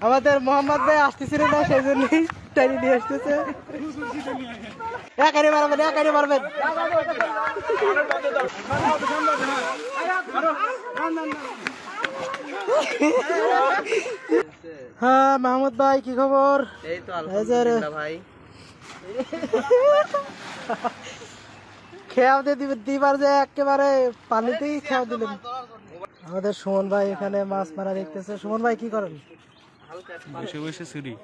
আমাদের মোহাম্মদ ভাই আসতেছিল না, সেই জন্যই টাইনি নিয়ে আসতেছে। একারি মারবেন, একারি মারবেন। হ্যাঁ মাহমুদ ভাই কি খবর? এই তো আলহামদুলিল্লাহ ভাই। খেয়াও দিবার যে একেবারে পানিতেই খেয়াও দিলেন। আমাদের সুমন ভাই এখানে মাছ মারা দেখতেছে। সুমন ভাই কি করেন? বসে বসে সিঁড়ি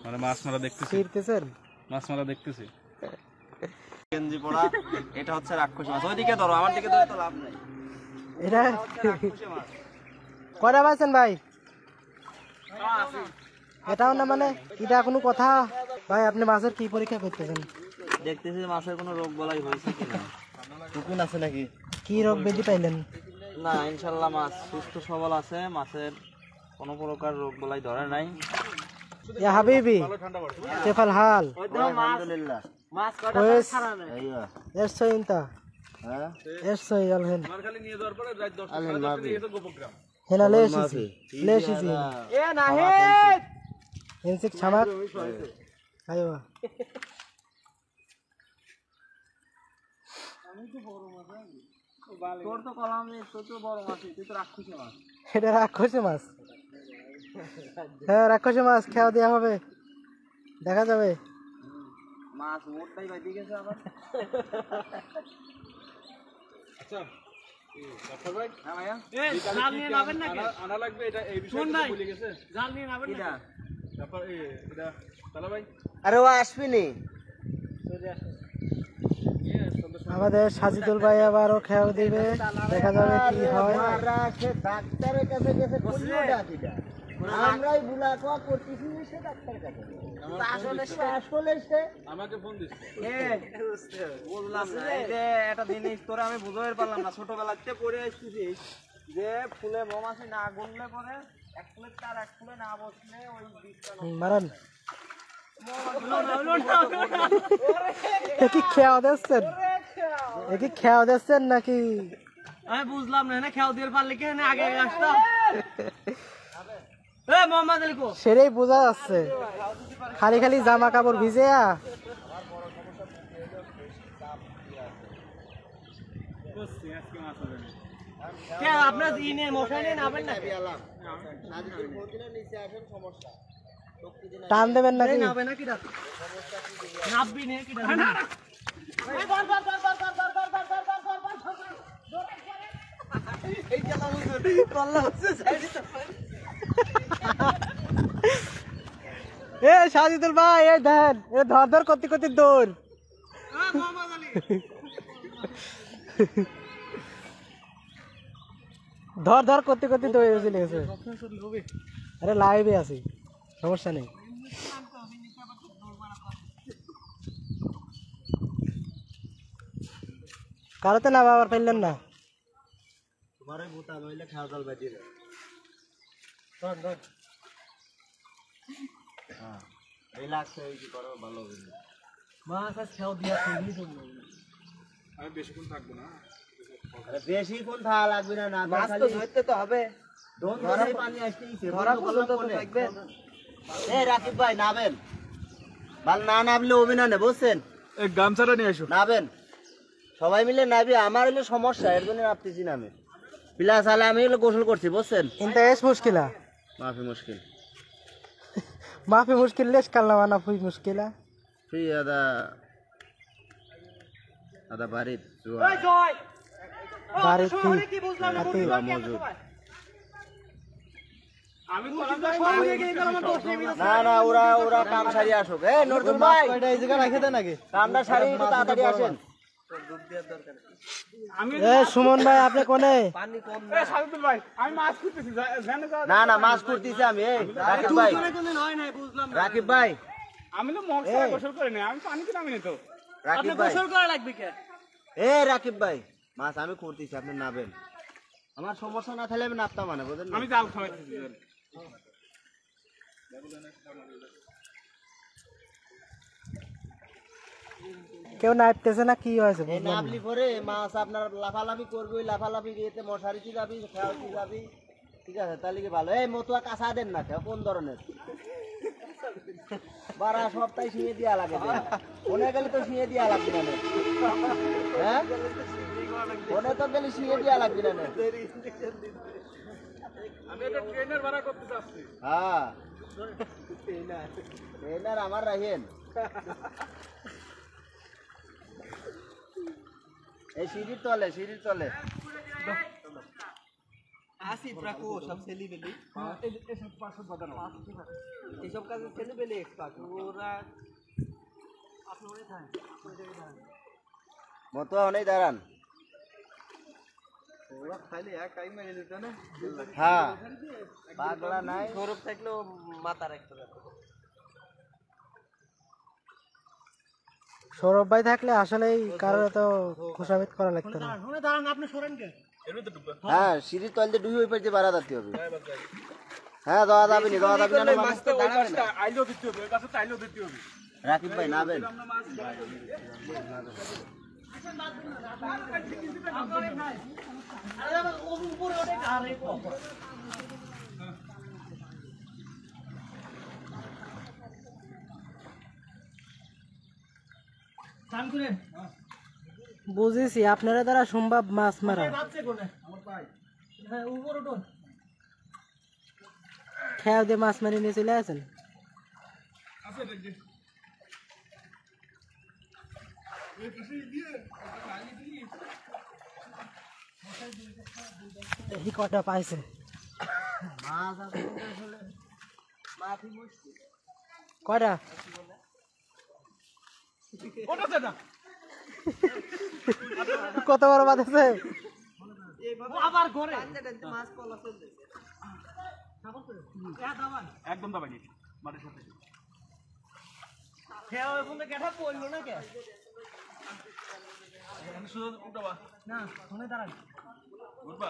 মানে মাছ মারা দেখতেছি। ফিরতেছেন? মাছ মারা দেখতেছি। গেঞ্জি পড়া, এটা হচ্ছে রাক্ষসী মাছ। ওইদিকে ধরো, আমার দিকে ধরে তো লাভ নাই। এটা রাক্ষসী মাছ। কয়টা পাইছেন ভাই? এটাও না মানে এটা কোনো কথা? ভাই আপনি মাছের কি পরীক্ষা করতেছেন? দেখতেছি মাছের কোনো রোগ বলাই হয়েছে কিনা, টুকুন আছে নাকি। কি রোগ ব্যাধি পাইলেন? না ইনশাল্লাহ মাছ সুস্থ সবল আছে, মাছের কোনো প্রকার রোগ বলাই ধরে নাই। ইয়া হাবিবি كيف الحال؟ আলহামদুলিল্লাহ। মাছ কয়টা كويس খারাপ নাই। ايش سوي انت؟ হ্যাঁ ايش سوي الحين؟ খালি নিয়ে যাওয়ার পরে রাত 10টা আলহামদুলিল্লাহ। এটা গোপগ্রাম। هنا ليش يجي؟ ليش يجي؟ এ নাহিদ يمسك سمك؟ ايوه তোর তো কলাম নেই, তোর তো বড় মাছ, তুই তো রাক্ষসী মাছ। এটা রাক্ষসী মাছ। হ্যাঁ রাক্ষসী মাছ খেয়া দেওয়া হবে, দেখা যাবে। মাছ মোটটাই বাইতে গেছে আবার। আচ্ছা ডাক্তার ভাই, হ্যাঁ ভাইয়া, জাল নিয়ে যাবেন নাকি? আনা লাগবে এটা, এই বিষয়টা ভুলে গেছে। জাল নিয়ে যাবেন না তারপর এই এটা তালা ভাই আরে ও আসবেনি। আমাদের সাজিদুল ভাই আবারও খেয়াও দিবে, দেখা যাবে কি হয়। ডাক্তারের কাছে গেছে, আমরাই বুলাকোয়া করতেছি সে ডাক্তারের কাছে। আসলে সে আমাকে ফোন দিচ্ছে। বুঝলাম না, এই যে একটা জিনিস তোরা আমি বুঝতে পারলাম না, ছোটবেলাতে পড়ে আসতেছি যে ফুলে মৌমাছি না গুনলে পরে এক ফুলের তার এক ফুলে না বসলে ওই বীজটা মারান কি খেয়াও দিচ্ছেন? কি খেয়াও দিচ্ছেন নাকি? আমি বুঝলাম না, খেয়াল দিয়ে পারলে কি আগে আগে আসতাম। মোহাম্মদ আলী কো সেটাই বোঝা যাচ্ছে, খালি খালি জামা কাপড় ভিজে। আপনার মশাই নেই নাবেন না, টান দেবেন নাকি? নাবে নাকি নাববি নাকি এ সাজিদুল ভাই এই দেন, এ ধর ধর করতে করতে দৌড়। ধর ধর করতে করতে দৌড়ে চলে গেছে। আরে লাইভে আছি, সমস্যা নেই। কারোতে না বাবার পাইলেন না। তোমারে মোটা নইলে খাওয়া জল বাজিয়ে দেয়। হ্যাঁ রিল্যাক্স হয়ে কি করো ভালো হবে। মাছ আর খেয়াও দিয়া ফেলি তো আমি বেশিক্ষণ থাকবো না। আরে বেশিক্ষণ থাকা লাগবে না, মাছ তো ধরতে তো হবে। ধরা পানি আসতেইছে, ধরা পর্যন্ত তো থাকবে। এই রাকিব ভাই নাবেন, ভাল না নাবলে অভিনয় বুঝছেন। এই গামছাটা নিয়ে আসো। নাবেন সবাই মিলে নাবি, আমার হলো সমস্যা, এর জন্য নাবতেছি না আমি। প্লাস আলে আমি হলো গোসল করছি বুঝছেন। কিন্তু এস মুশকিলা, মাফি মুশকিল, মাফি মুশকিল লেস কালনা মানা ফুই মুশকিলা। ফি আদা আদা বাড়ি বাড়ি কি মজুদ। আমি না না ওরা ওরা কাম সারি আসুক। এই নরদুল ভাই কয়টা এই জায়গা রাখে দেন নাকি, কামটা সারি একটু তাড়াতাড়ি আসেন। এ সুমন ভাই আপনি কোনে? পানি কম এই সাজিদুল ভাই, আমি মাছ খুঁজতেছি, জানে যা। না না মাছ করতেছি আমি। এই রাকিব ভাই, রাকিব ভাই, আমি তো মক্সা গোসল করি না, আমি পানিতে নামি না তো। রাকিব ভাই করা লাগবে কে? এ রাকিব ভাই মাছ আমি করতেছি, আপনি নাবেন। আমার সমস্যা না থাকলে আমি নাপতাম মানে বুঝলেন। আমি জাল খাওয়াইতেছি। কেউ নাইপতেছে না, কি হয়েছে? এই নাবলি পরে মাছ আপনার লাফালাফি করবে, ওই লাফালাফি গিয়েতে মশারিতে যাবি, খেয়ালতে যাবি, ঠিক আছে তাহলে কি ভালো। এই মতুয়া কাঁচা দেন না কেউ, কোন ধরনের বারা সপ্তাহে শিঙে দিয়া লাগে ওনে গেলে তো শিঙে দিয়া লাগবে না হ্যাঁ ওনে তো গেলে শিঙে দিয়া লাগবে না আমি একটা ট্রেনার ভাড়া করতে চাচ্ছি। হ্যাঁ ট্রেনার আমার রাখেন। এই সিঁড়ির তলে আসিফ রাখো সব ছেলে পেলে এইসব কাজে ছেলে পেলে এক্সপার্ট ওরা মতুয়া অনেক দাঁড়ান। ওরা খাইলে এক টাইম মেরে দিত না হ্যাঁ পাগলা নাই গৌরব থাকলেও মাথা রাখতে পারতো। সৌরভ ভাই থাকলে আসলেই কারো তো খুশামিত করা লাগতো না। হ্যাঁ সিঁড়ির তল দিয়ে ডুবে ওই পাশে বাড়া দিতে হবে। হ্যাঁ দেওয়া যাবে না রাকিব ভাই নাবেন। বুঝেছি আপনারা দ্বারা সম্ভব মাছ মারা। খেয়াল দিয়ে মাছ মারি নিয়ে চলে আসেন। এই কটা পাইছে কটা কত বড় বাদ আছে আবার ঘরে মাছ কলা চলছে একদম দাবাইনি মাটির সাথে খেয়া ওই ফোনে কেটা পড়লো না কে শুধু উঠাবা না ফোনে দাঁড়ান উঠবা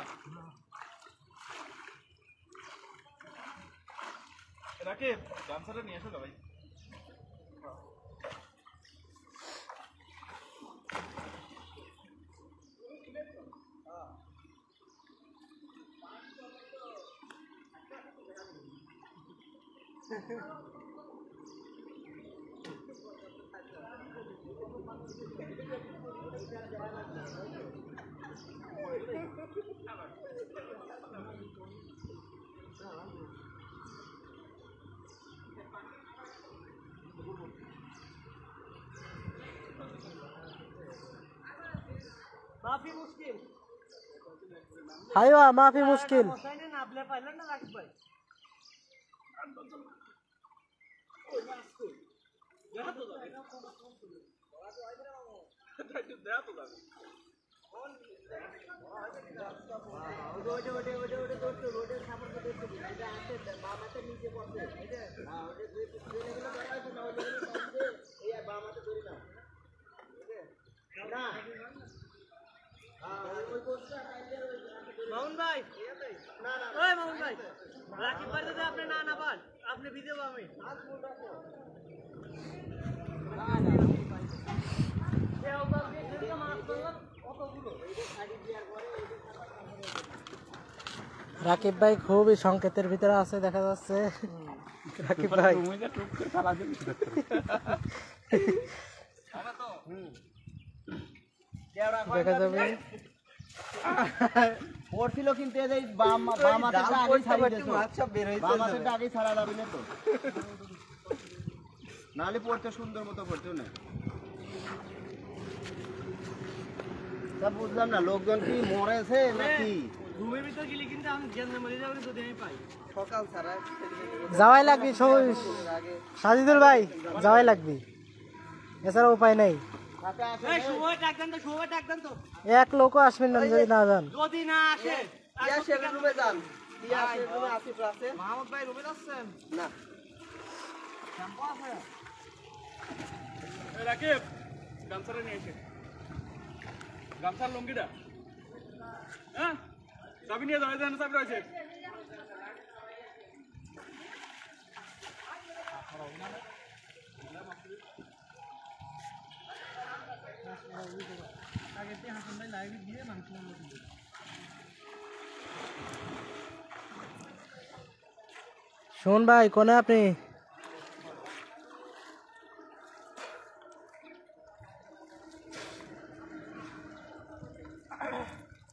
রাকে গামছাটা নিয়ে এসো না ভাই। মাফি মুশকিল হাইও মাফি মুশকিল হোসাইনে না আপনি পাইলেন না রাকিব ভাই মামুন ভাই ওই মামুন ভাই রাকিব ভাই যদি আপনি না না পান আপনি ভিডিও আমি রাকিব ভাই খুবই সংকেতের ভিতরে আছে দেখা যাচ্ছে। রাকিব ভাই দেখা যাবে পড়ছিল কিন্তু এই বাম হাতেরটা আগে ছাড়িয়ে দিয়েছো। বাম হাতেরটা আগে ছাড়া যাবে না তো, নাহলে পড়তে সুন্দর মতো পড়তো না। তা বুঝলাম না লোকজন কি মরেছে নাকি ঘুমের ভিতর গেলে কিন্তু আমি জেনে মরে যাবো যদি আমি পাই সকাল ছাড়া যাওয়াই লাগবে সাজিদুল ভাই, যাওয়াই লাগবে, এছাড়া উপায় নেই। সময় ডাক দেন তো, সময় ডাক দেন তো, এক লোকও আসবেন না যদি না যান। যদি না আসে রুমে যান। আসিফ আছে, মাহমুদ ভাই রুমে যাচ্ছেন না, শ্যাম্পু আছে রাকিব গামছাটা নিয়ে এসে গামছার লুঙ্গিটা হ্যাঁ চাবি নিয়ে যাও, এখানে চাবি রয়েছে। আগে হাসান ভাই লাইভে দিয়ে মাংস সুমন ভাই কোনে আপনি?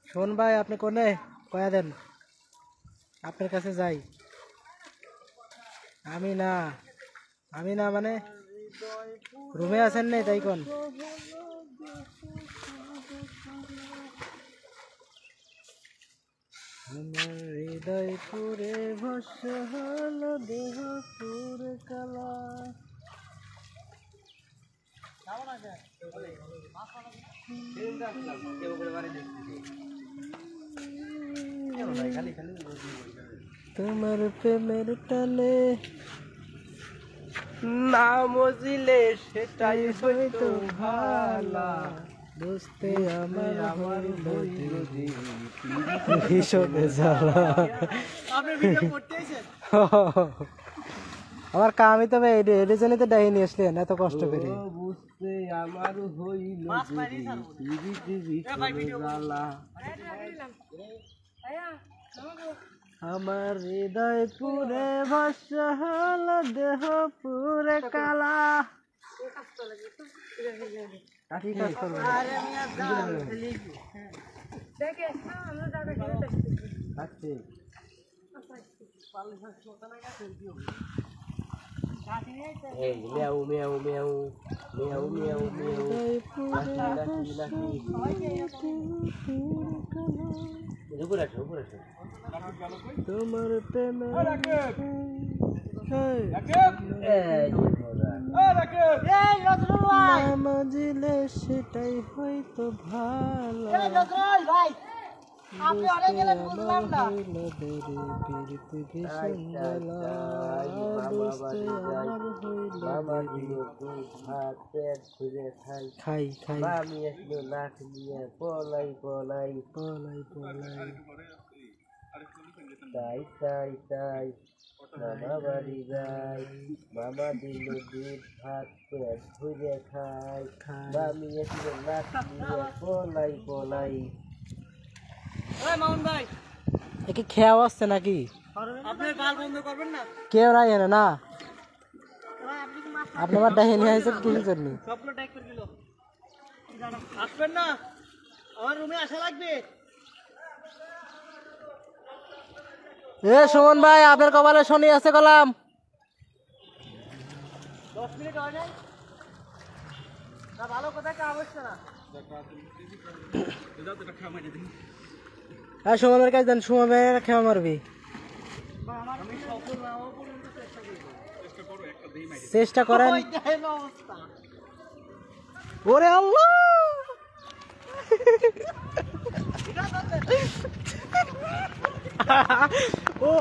সুমন ভাই আপনি কোনে? কয়া দেন, আপনার কাছে যাই। আমি না মানে রুমে আছেন নাই তাই কোন? আমার হৃদয় পুরে ভস্য হলো, দেহ পুরে কালা। তোমার প্রেমের টানে না মজিলে সেটাই হয়তো ভালা, বুঝতে আমার ভীষণে জ্বালা। আমার কামই তো ভাই এর জন্য তো ডাই নিয়ে আসলেন এত কষ্ট করে। বুঝতে আমার হইল জ্বালা। আমার হৃদয় পুরে ভস্য হলো, দেহ পুরে কালা। কি কাজ করবেন? আচ্ছা এই মেও মেও মেও মেও মেও মেও লাঠি লাঠি উপরে আসো উপরে আসো। তোমার প্রেমে মজিলে সেটাই হয়তো ভালো। খাই খাই আমি আসলো লাঠ নিয়ে পলাই পলাই পলাই পলাই তাই তাই তাই মামা বাড়ি যাই, মামা দিল দুধ ভাত পেট ভুজে খাই, আমি আসলো লাঠ নিয়ে পলাই পলাই। কি খেয়াও আসছে নাকি? কেউ নাই এনে না, আপনি আমার ডাহে নিয়ে আসছেন কি জন্য? আসবেন না, আমার রুমে আসা লাগবে। এ সুমন ভাই আপনার কপালে শনি আছে গলাম। 10 মিনিট হয় নাই না, ভালো কথা কাম হচ্ছে না। হ্যাঁ সুমনের কাছে দেন, সুমন ভাই খেয়া মারবি। চেষ্টা করেন। ওরে আল্লাহ, ও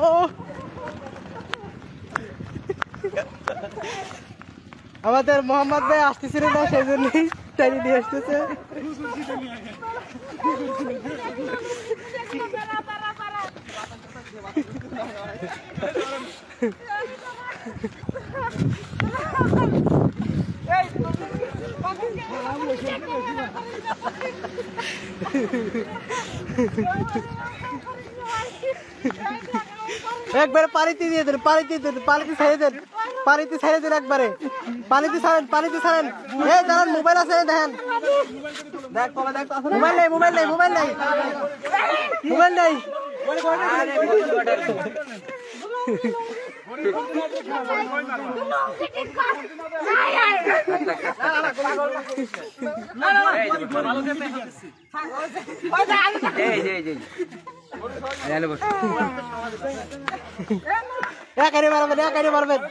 আমাদের মোহাম্মদ ভাই আসতেছিল না, সেই জন্যই টাইনি নিয়ে আসতেছে। একবারে পানিতে দিয়ে দেন, পানিতে দেন, পানিতে ছেড়ে দেন, পানিতে ছেড়ে দেন একবারে, পানিতে ছাড়েন, পানিতে ছাড়েন। এই দাঁড়ান, মোবাইল আছে দেখেন। মোবাইল নেই, মোবাইল নেই, মোবাইল নেই, মোবাইল নেই। একারে মারবেন, একারে মারবেন।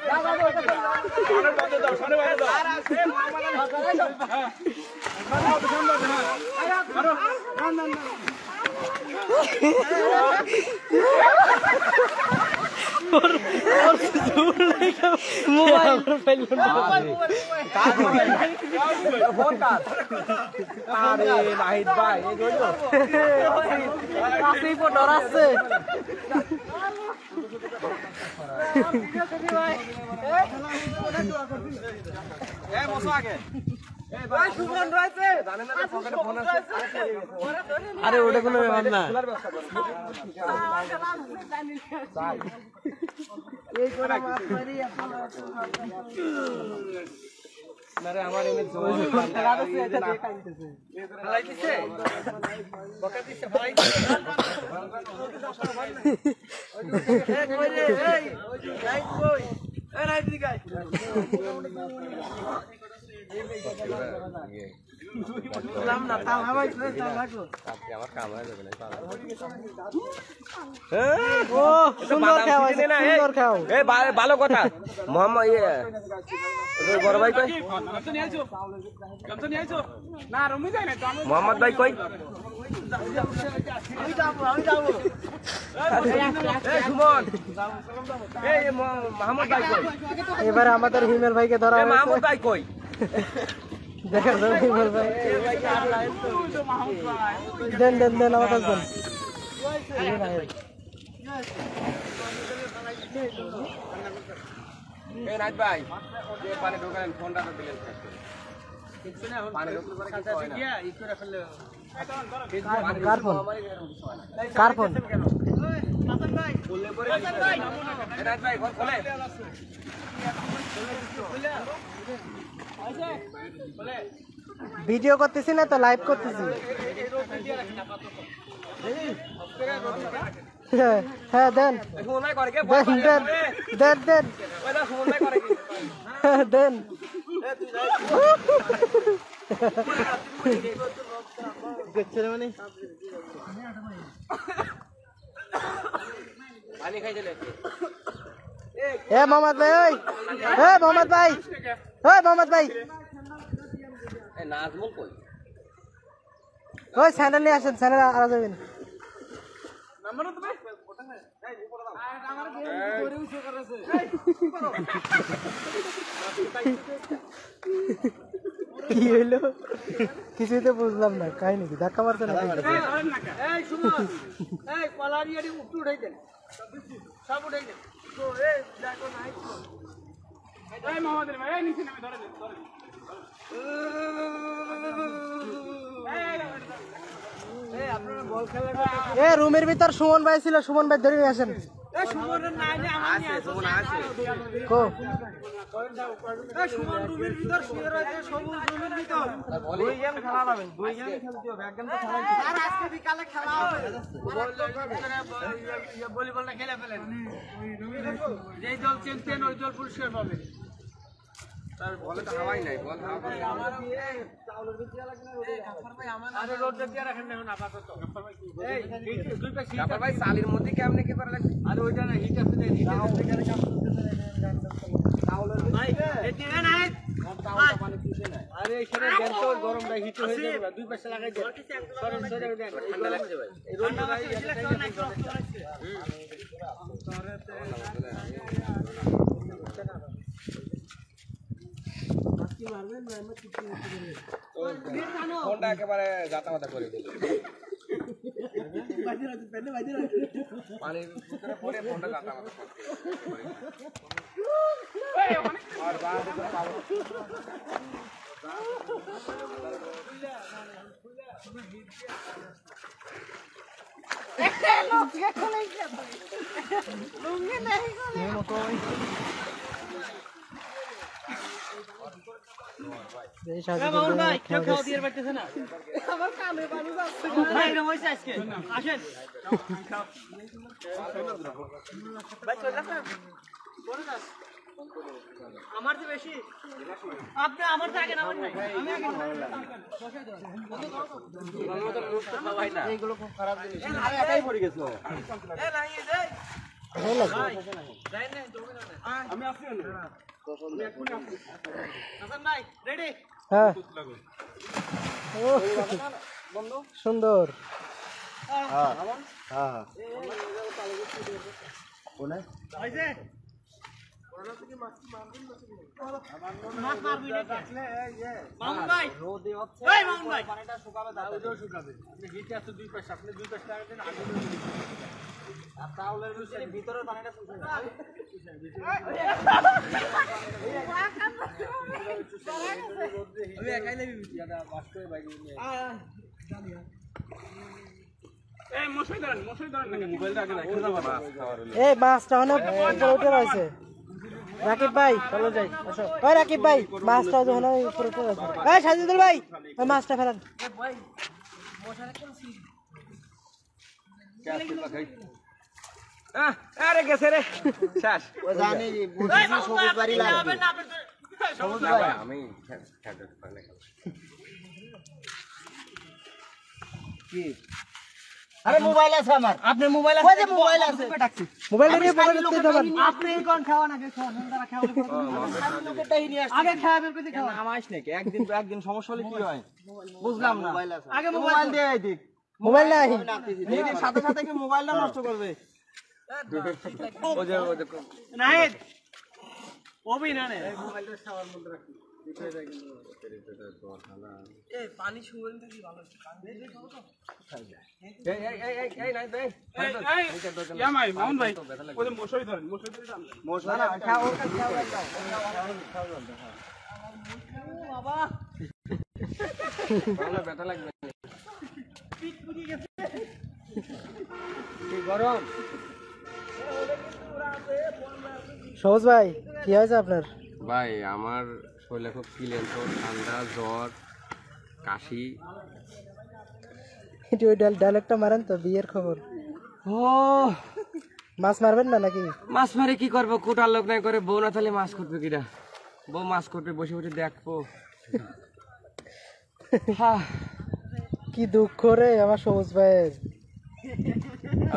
ডর আছে। আরে ওটা কোনো ব্যাপার না। এই করে মাছ মারি আরে আমার এনে জোর খেলা দিছে এটা দিয়ে কাটতেছে ফলাই দিছে বকা দিছে ফলাই দিছে এই কই রে এই গাই কই এই রাইট দি গাই লাম না তাল হাওয়াই করে তাল লাগো আপনি আমার কাম হয়ে যাবে না ও সুন্দর খাও সুন্দর খাও এই ভালো কথা মোহাম্মদ বড় ভাই কই না রমি যায় না তো আমি মোহাম্মদ ভাই কই আমি যাবো এই সুমন এই মোহাম্মদ ভাই কই এবারে আমাদের হিমেল ভাইকে ধরা এই হয়েছে মোহাম্মদ ভাই কই দেখা যাবে হিমেল ভাই দেন দেন দেন আমার কাছে দেন এই নাইট ভাই যে পানি ঢোকালেন ফোনটা তো দিলেন কিছু না পানি ঢোকালে কাছে গিয়া ই করে ফেললে কার ফোন কার ফোন হাসান ভাই বললে পরে হাসান ভাই এই নাইট ভাই ঘর খোলে ভিডিও করতেছি না তো লাইভ করতেছি হ্যাঁ দেন ফোন নাই করে কে দেন দেন দেন দেন ওইটা ফোন নাই করে কি দেন মানে পানি খাই দিলে এ মোহাম্মদ ভাই ওই এ মোহাম্মদ ভাই ওই মোহাম্মদ ভাই এই নাজমুল কই ওই স্যান্ডেল নিয়ে আসেন স্যান্ডেল আরা যাবেন নাম্বার তো ভাই কি হইলো কিছুই তো বুঝলাম না কাহিনী কি ধাক্কা মারছে না এই সুমন এই কলারিয়াডি উঠে দেন সব উঠাই দেন তো এই দেখো নাই এই মোহাম্মদ ভাই এই নিচে নামে ধরে দে এই আপনারা বল খেলা এ রুমের ভিতর সুমন ভাই ছিল সুমন ভাই ধরে নিয়ে আসেন এই সুমনের নাই না আমার নিয়ে আসো সুমন আছে কো এই সুমন রুমের ভিতর শুয়ে রয়েছে সবুজ রুমের ভিতর বই গেম খেলা যাবেন বই গেম খেলতে হবে এক গেম তো খেলাই আর আজকে বিকালে খেলা হবে ভলিবলটা খেলে ফেলেন যেই দল চ্যাম্পিয়ন ওই দল পুরস্কার পাবে তার বলে তো হাওয়াই নাই বল আমার চাউলের বিচিয়া লাগে না আরে রোড দিয়ে রাখেন না এখন আপাতত এই দুই পাশে গাফার ভাই সালির মধ্যে কেমনে কি করে লাগে আরে ওইটা না হিট আছে হিট আছে কেন কাম করতেছে চাউলের ভাই এটি না পানি পিছে না আরে এখানে দেন তো গরমটা হিট হয়ে যাবে দুই পাশে লাগাই দেন সরেন সরে দেন ঠান্ডা লাগছে ভাই এই রোডটা ভাই ফোনটা একেবারে জাতা মাতা করে দিল পানির ভিতরে পড়ে ফোনটা জাতা মাতা করে আর বাদ করে পাবো এই সাহায্য করবে খেলা দিয়ে পারতেছে না আমার কামে পানি যাচ্ছে ভাই এরকম হইছে আজকে আসেন ভাই চলে আসেন বড় দাস আমার যে বেশি আপনি আমার তো আগে নামান নাই আমি আগে ভাই না এইগুলো খুব খারাপ জিনিস আরে একাই পড়ে গেছো এ নাই এই যাই ভাই যাই না তুমি না আমি আসছি না আমি এখনই আসছি হাসান ভাই রেডি হ্যাঁ ও সুন্দর হ্যাঁ হ্যাঁ কোনে আইছে মাছ মারবি না মামুন ভাই রোদে হচ্ছে এই মামুন ভাই পানিটা শুকাবে দাও ওইটাও শুকাবে আপনি হিটে আছে দুই পাশে আপনি দুই পাশে লাগাবেন আগে আর চাউলের ভিতরের পানিটা শুষে আমি একাই নেবি দাদা বাস করে বাইরে নিয়ে এই মশাই ধরেন নাকি মোবাইলটা আগে রাখে যাবা মাছ খাওয়ার হলো এই মাছটা অনেক উপরে উঠে রয়েছে রাকিব ভাই চলো যাই আসো ওই রাকিব ভাই মাছটা যখন উপরে উঠে রয়েছে এই সাজিদুল ভাই ওই মাছটা ফেলান আরে গেছে রে শেষ ও জানি বুঝি সবুজ বাড়ি লাগবে সবুজ ভাই আমি কি আরে মোবাইল আছে আমার আপনার মোবাইল ওই যে মোবাইল আছে মোবাইলটা নিয়ে পকেটে দিতে যাবেন আপনি কোন খাওয়ান আগে খাওয়ান তারা খাওয়ালে লোকেরটাই নিয়ে আসছে আগে খাওয়া বের করে খাওয়া আমাইস নাকি একদিন সমস্যা হলে কি হয় বুঝলাম না মোবাইল আছে আগে মোবাইল দিয়ে আই দিক মোবাইল নাই এই সাথে সাথে কি মোবাইলটা নষ্ট করবে ও যে নাহিদ ওবি না নে এই পানি শুবেন তো কি ভালো এই নাই ভাই ইয়া ভাই মামুন ভাই ওই যে মশাই ধরেন টান মশলা না খাও ওর কাছে খাও বাবা ভালো ব্যথা লাগবে পিট পুড়ি গেছে কি গরম সবুজ ভাই কি হয়েছে আপনার ভাই আমার শরীরে খুব ক্লিয়ার ঠান্ডা জ্বর কাশি একটু ওই ডায়লগটা মারেন তো বিয়ের খবর ও মাছ মারবেন না নাকি মাছ মারে কি করবো কোটার লোক নাই করে বউ না তাহলে মাছ করবে কিরা বউ মাছ করবে বসে বসে দেখবো কি দুঃখ রে আমার সবুজ ভাইয়ের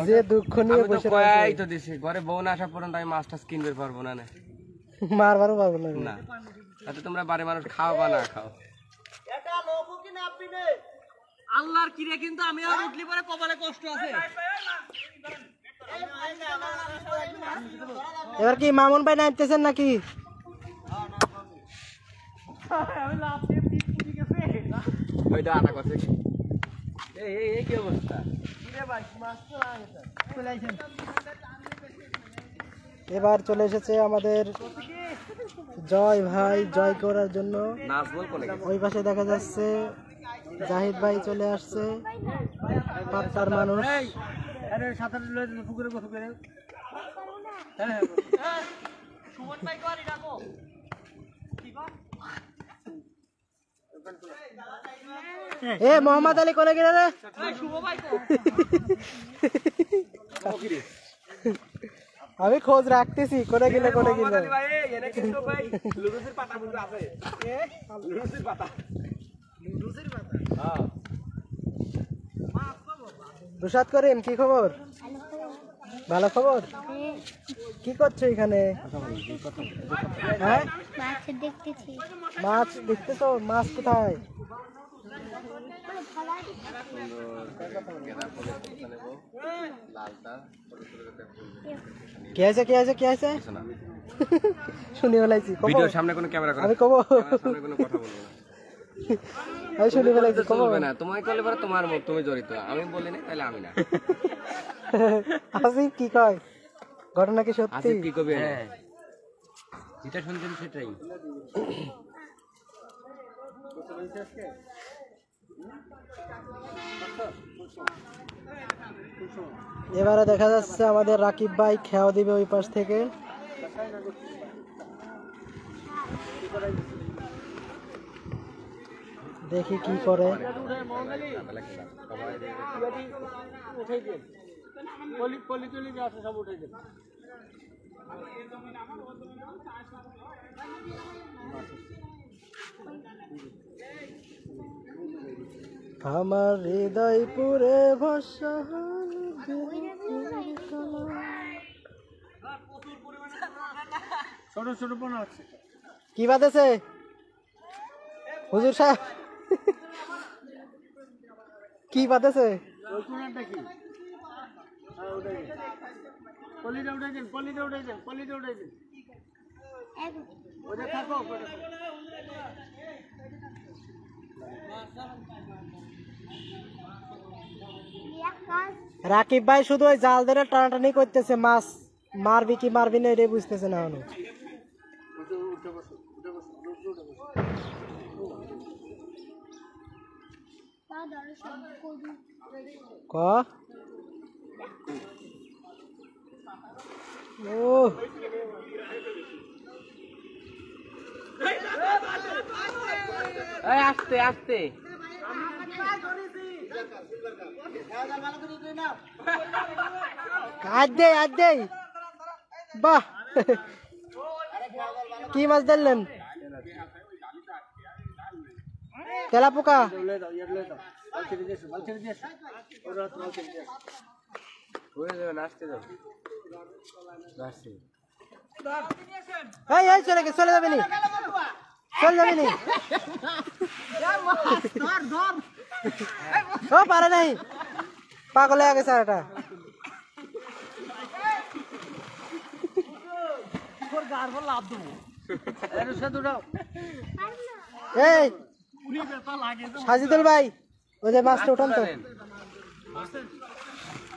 যে দুঃখ নিয়ে বসে কয়াই তো দিছি ঘরে বউ না আসা পর্যন্ত আমি মাছ টাছ কিনবে পারবো না মারবারও পারবো না না তাতে তোমরা বাড়ির মানুষ খাও বা না খাও এটা লোকও কি না আপনি নে আল্লাহর কিরে কিন্তু আমি আর উঠলি পরে কপালে কষ্ট আছে এবার কি মামুন ভাই নামতেছেন নাকি ওইটা আনা কথা এই কি অবস্থা এবার চলে এসেছে আমাদের জয় ভাই জয় করার জন্য নাচ বল কোনে ওই পাশে দেখা যাচ্ছে জাহিদ ভাই চলে আসছে পাঁচটার মানুষ এ মোহাম্মদ আলী কোনে গেলে রে আমি খোঁজ রাখতেছি কোনে গেলে রুশাদ করিম কি খবর ভালো খবর কি করছো এখানে হ্যাঁ মাছ দেখতেছো মাছ কোথায় কি আছে শুনি বলাইছি ভিডিওর সামনে কোনো ক্যামেরা আমি কব সামনে কোনো কথা বলবো না আমি শুনি বলাইছি কব চলবে না তোমায় কইলে পরে তোমার মুখ তুমি জড়িত আমি বলি না তাহলে আমি না আসি কি কয় ঘটনা কি সত্যি আসিফ কি কবে হ্যাঁ যেটা শুনছেন সেটাই এবারে দেখা যাচ্ছে আমাদের রাকিব ভাই খেয়াও দিবে ওই পাশ থেকে দেখি কি করে আমার হৃদয় পুরে ভরসা কি বাদেছে হুজুর সাহেব কি বাদেছে রাকিব ভাই শুধু ওই জাল ধরে টানাটানি করতেছে মাছ মারবি কি মারবি না এটাই বুঝতেছে না এখনো ক ও আস্তে আস্তে আজ দে বাহ কি মাছ ধরলেন তেলা পোকা এই চলে যাবে নি ও পারে নাই পাগল হয়ে গেছে এটা এই সাজিদুল ভাই ওই যে মাছটা উঠান তো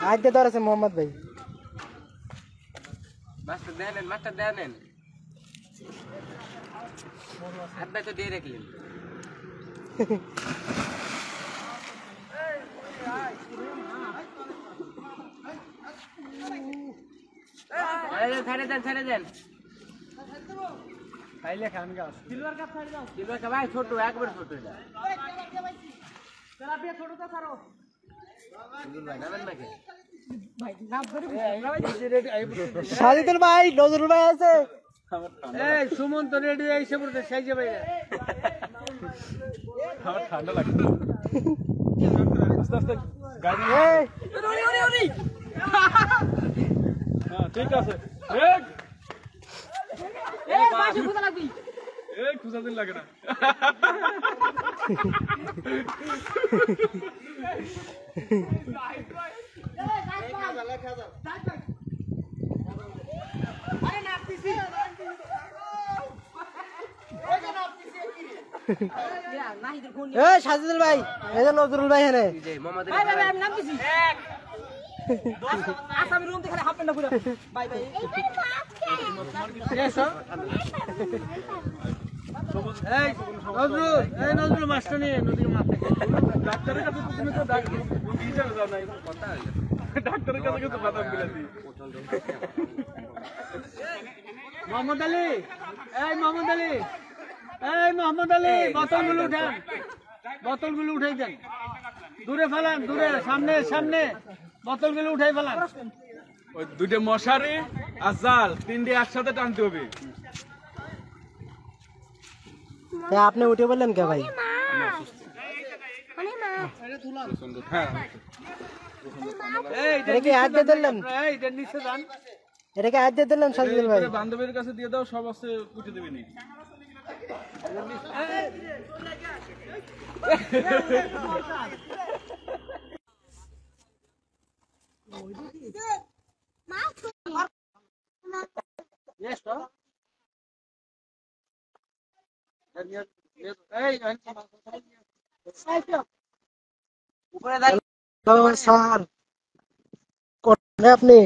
আজ দিয়ে ধরেছে মোহাম্মদ ভাই মাছটা দেন হাত ভাই তো দিয়ে রাখলেন ছেড়ে দেন খাইলে খান গাছ সিলভার কাপ ভাই ছোট একবার ছোট সাজিদুল ভাই নজরুল ভাই আছে সুমন তো রেডি এসে পড়তে সাইজে ভাই আমার ঠান্ডা লাগছে আস্তে আস্তে গাড়ি এই হ্যাঁ ঠিক আছে খুঁজা দিন লাগে না এই সাজিদুল ভাই এই যে নজরুল ভাই হেনে নজরুল মাছটা নিয়ে নদীর মাছ ডাক্তারের কাছে তুমি তো হিসাবে যাও নাই ডাক্তারের কাছে কিন্তু বাদাম বিলাতি মোহাম্মদ আলী বোতলগুলো উঠাই দেন দূরে ফেলান সামনে বোতলগুলো উঠাই ফেলান ওই দুটো মশারি আর জাল তিনটে একসাথে টানতে হবে আপনি উঠে বললেন কে ভাই এটাকে হাত দিয়ে ধরলেন এটাকে হাত দিয়ে ধরলেন সাজিদুল ভাই বান্ধবীর কাছে দিয়ে দাও সব আছে কুটে দেবে নি স্যার কোথায় আপনি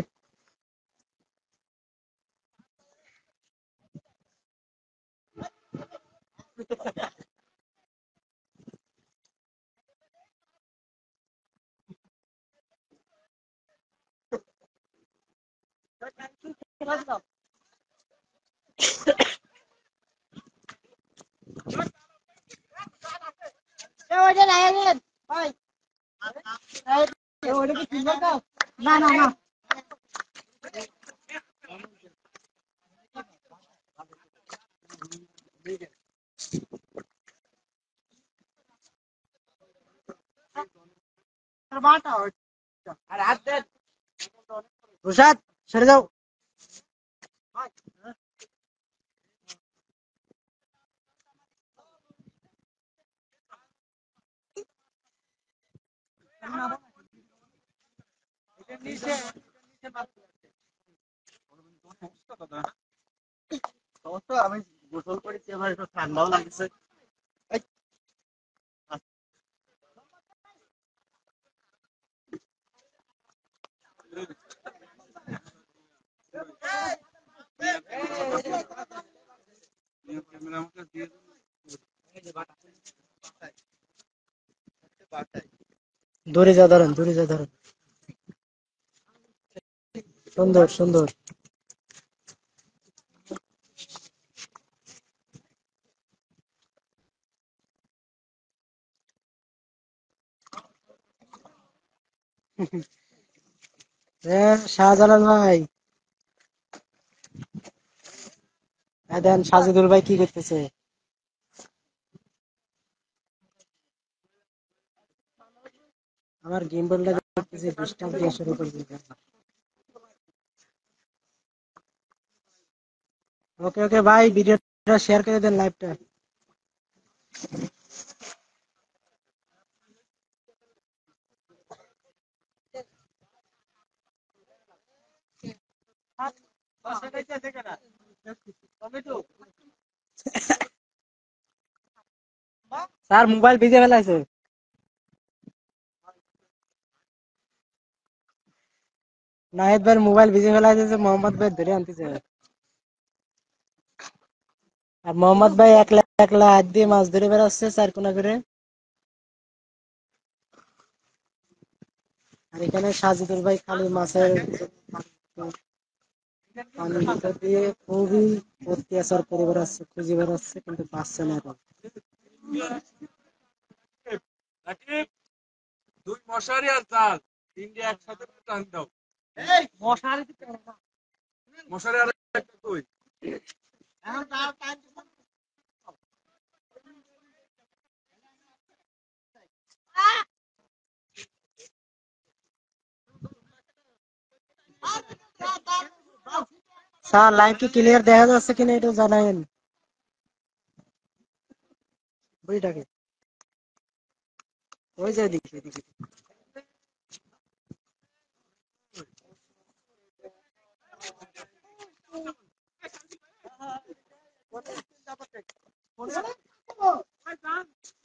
না রুশাদ সরে যাও আমি গোসল করেছি আমার একটু ঠান্ডাও লাগছে ক্যামেরা আমাকে দিয়ে দূরে যা ধরেন, দূরে যা ধরেন। সুন্দর সুন্দর। হ্যাঁ শাহজালাল ভাই, দেন সাজিদুল ভাই কি করতেছে। আমার গেম বলটা করতেছে, ডিস্টার্ব দিয়ে শুরু করে দিবে। ওকে ওকে ভাই, ভিডিওটা শেয়ার করে দেন, লাইভটা। স্যার মোবাইল ভিজে ফেলাইছে। নাহিদ ভাই মোবাইল ভিজে ফেলাইছে, মোহাম্মদ ভাই ধরে আনতেছে। আর মোহাম্মদ ভাই একলা একলা হাত দিয়ে মাছ ধরে বেড়াচ্ছে চার কোনা করে। আর এখানে সাজিদুল ভাই খালি মাছের পানির ভিতর দিয়ে খুবই অত্যাচার করে বেড়াচ্ছে, খুঁজে বেড়াচ্ছে, কিন্তু পাচ্ছে না এখন। রাকিব, 2 মশারি আর জাল, 3টে একসাথে টান দাও। মশারি আর একটা কই? স্যার লাইভ কি ক্লিয়ার দেখা যাচ্ছে কিনা এটা জানাইন। বইটাকে ওই যে দেখি দেখি।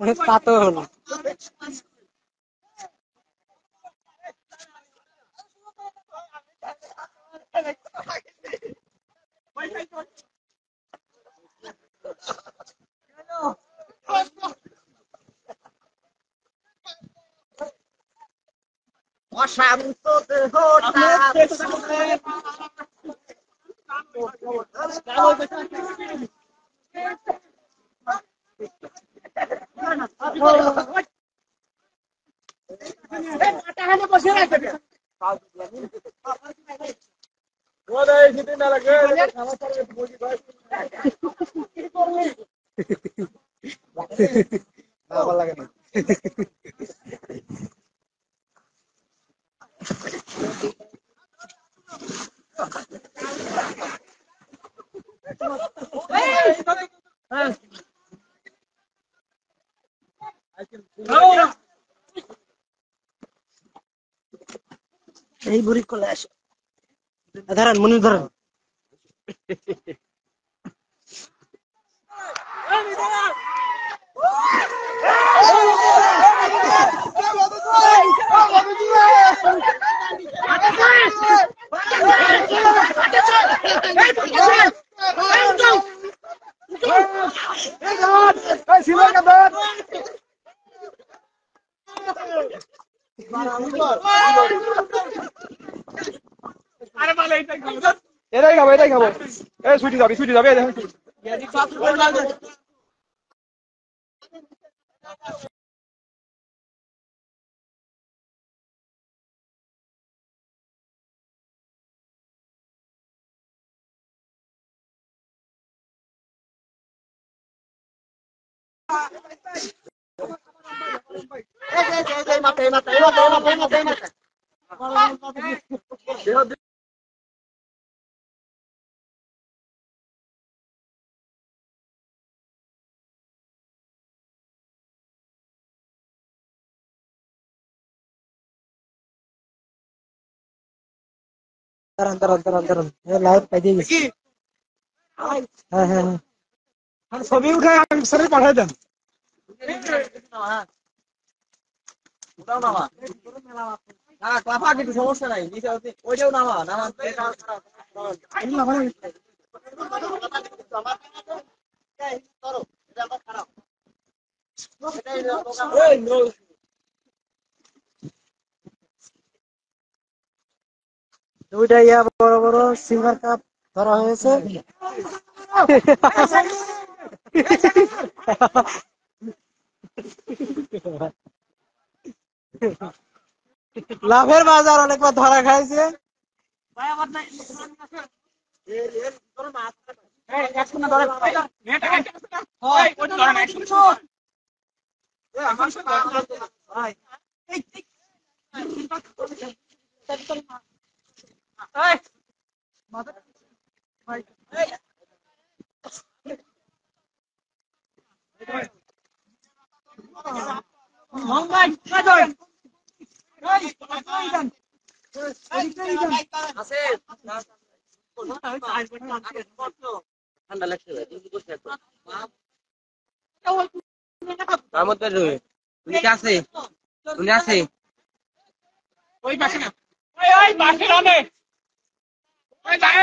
অনেক পাতল। অশান্ত দেহটা ভালো লাগে না। এই বুড়ি কোলে আসে, ধরেন মনির ধরেন। এটাই খাবো, এটাই খাবো। এই ছুটি যাবি, ছুটি যাবে। দাঁড়ান দাঁড়ান দাঁড়ান দাঁড়ান, লাইভ পাই দিয়ে গেছি। হ্যাঁ হ্যাঁ হ্যাঁ, ছবি উঠে স্যারের পাঠাই দেন। ওটাও নামা। না ক্লাফা কিন্তু সমস্যা নাই, নিচে ওইটাও নামা নামা। দুইটা বড় বড় সিলভার কাপ ধরা হয়েছে। লাভের বাজার অনেকবার ধরা খাইছে। ঠান্ডা লাগছে ভাই, তুমি কি করছো এখন? মাহমুদ ভাই রয়ে উনি কি আছে? উনি আছে? ওই পাশে না, ওই পাশে রানে, ওই যায়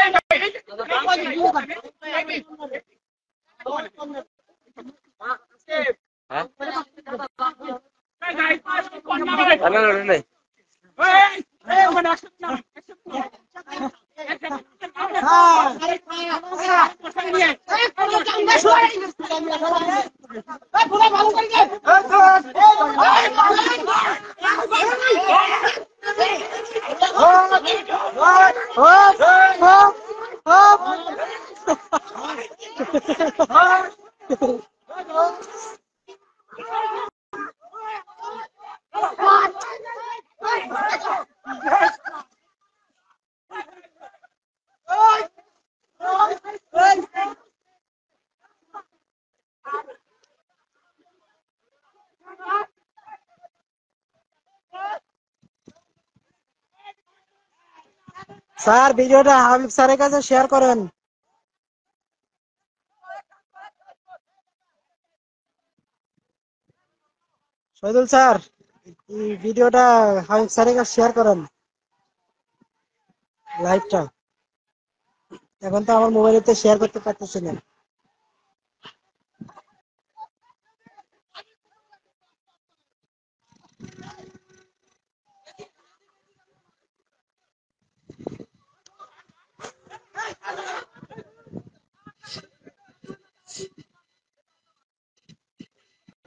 হ্যাঁ? এই না, নাই। স্যার ভিডিওটা হাবিব স্যারের কাছে শেয়ার করেন। শহীদুল স্যার এই ভিডিওটা হাবিব স্যারের কাছে শেয়ার করেন, লাইভটা। এখন তো আমার মোবাইলেতে শেয়ার করতে পারতেছি না।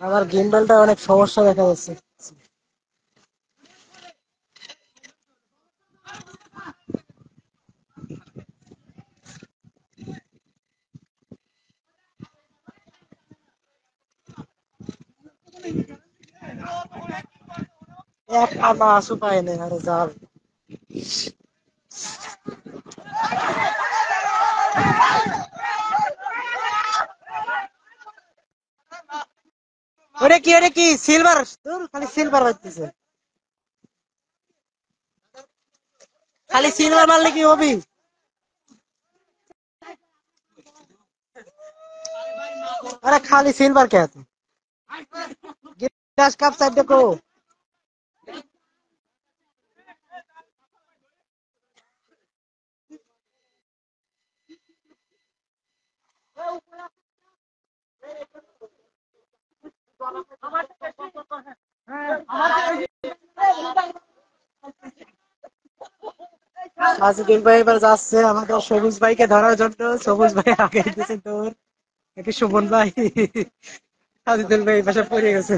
আমার গিম্বলটা অনেক সমস্যা দেখা যাচ্ছে। একটা মাছও পাই না, আরে জাল। ওরে কি সিলভার, খালি সিলভার বাজতেছে, খালি সিলভার মারলে কি হবি? अरे खाली सिल्वर क्या है? गिलास कप साइड देखो। সাজিদুল ভাই এবার যাচ্ছে আমাদের সবুজ ভাইকে ধরার জন্য। সবুজ ভাই আগে দিতেছে তোর নাকি সুমন ভাই, সাজিদুল ভাই এই পাশে পড়ে গেছে।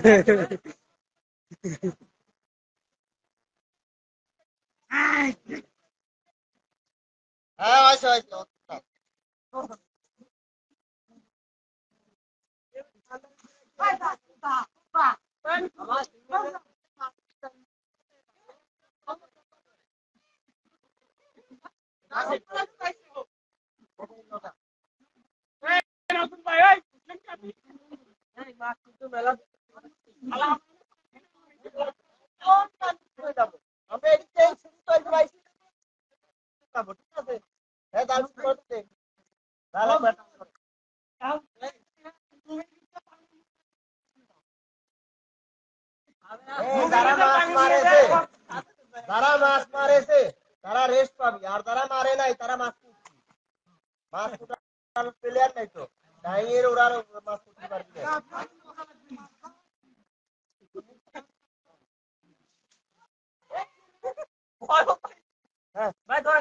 হ্যাঁ আচ্ছা আচ্ছা নতুন ভাই, এই আমরা এদিকে শুরু করতে পারছি না, ঠিক আছে? হ্যাঁ দাঁড় করতে দাঁড়া যারা মাছ মারেছে, যারা মাছ মারেছে তারা রেস্ট পাবি, আর যারা মারে নাই তারা মাছ কুটছি। মাছ কুটার প্লেয়ার নাই তো, ডাইয়ের ওরা মাছ কুটতে পারবি না। হ্যাঁ ভাই ধর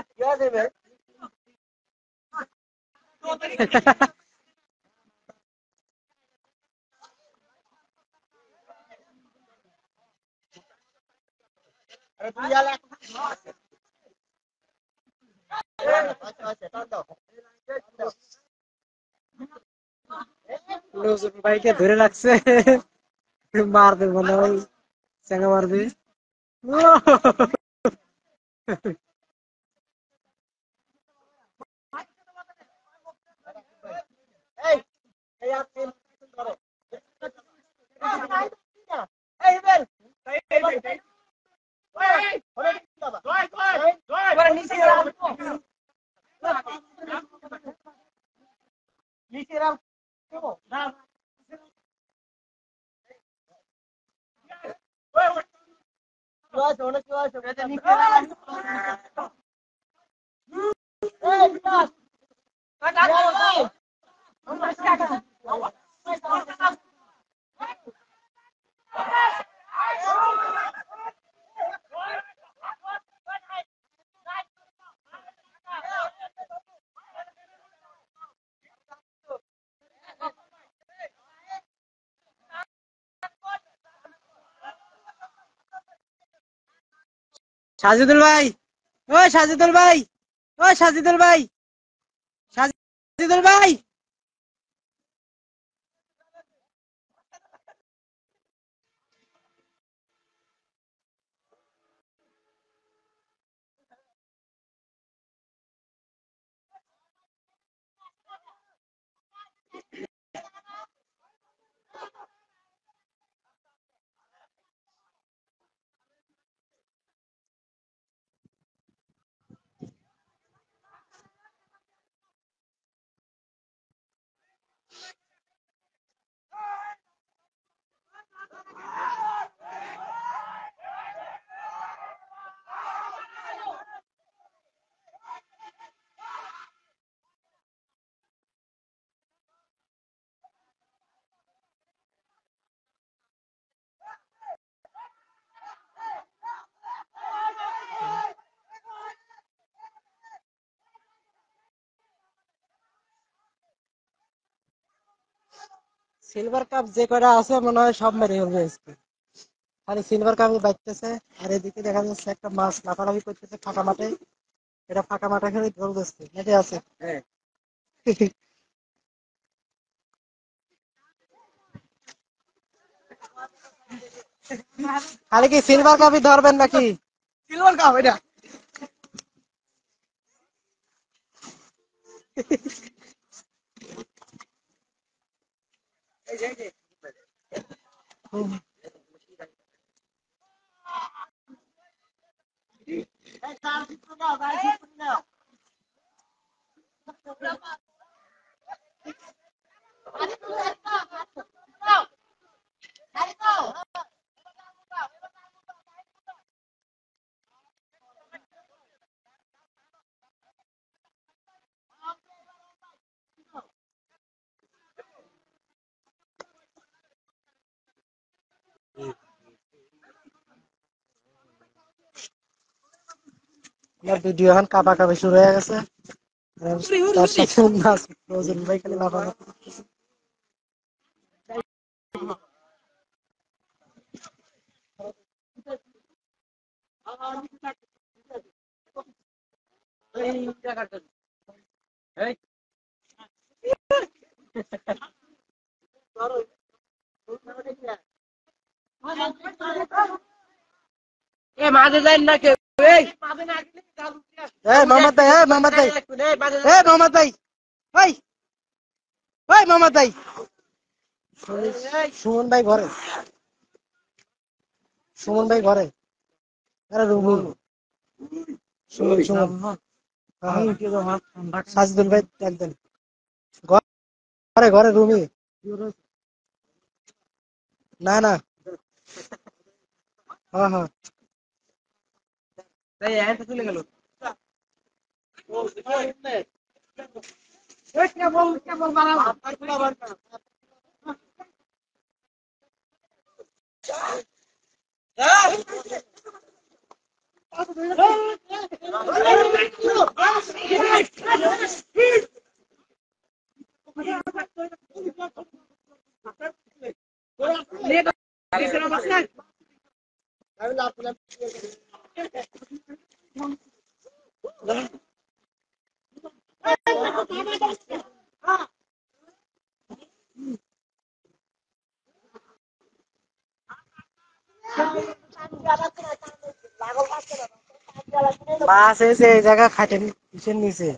আরে তুই আলে নজরুল ভাইকে ধরে রাখছে, মারবে মনে হয়, চেঙ্গা মারবে। এই এই আপনি ধরো এই বেল সাজিদুল ভাই, ও সাজিদুল ভাই, ও সাজিদুল ভাই, সাজিদুল ভাই। সিলভার কাপ যে কয়টা আছে মনে হয় সব মেরে ফেলবে আজকে। খালি সিলভার কাপই বাজতেছে। আর এদিকে দেখা যাচ্ছে একটা মাছ লাফালাফি করতেছে ফাঁকা মাঠে। এটা ফাঁকা মাঠে খেলে গোল দিচ্ছে, নেটে আছে। খালি কি সিলভার কাপই ধরবেন নাকি? সিলভার কাপ এটা। ভিডিও এখন কাপা কাপি শুরু হয়ে গেছে। তার সাথে নাচ নজরুল ভাই খালি লাফালাফি করতেছে। মোহাম্মদ ভাই, মোহাম্মদ ভাই, মোহাম্মদ ভাই, ভাই, ভাই, মোহাম্মদ ভাই, সুমন ভাই ঘরে, সুমন ভাই ঘরে। আরে রুমু, সুমন, সুমন, সাজিদুল ভাই একদম ঘরে, ঘরে রুমি। না না, হ্যাঁ হ্যাঁ, চলে গেল। মাছ এসে এই জায়গা খাটেন কিসের নিচে।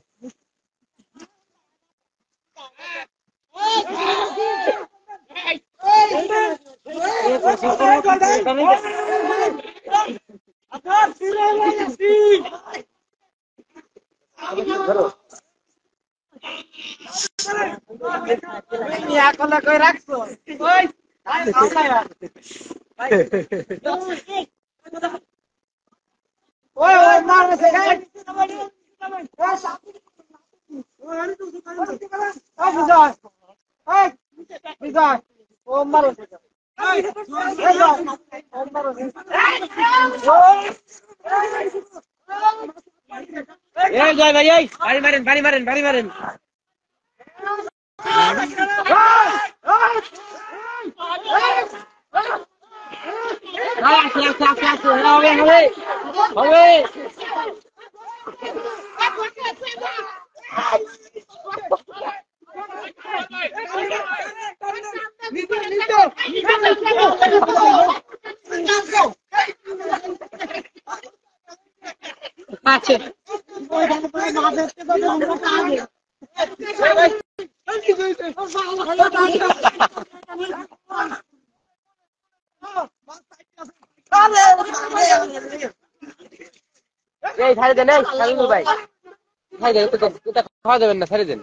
খাওয়া যাবেন না, ছেড়ে দেন।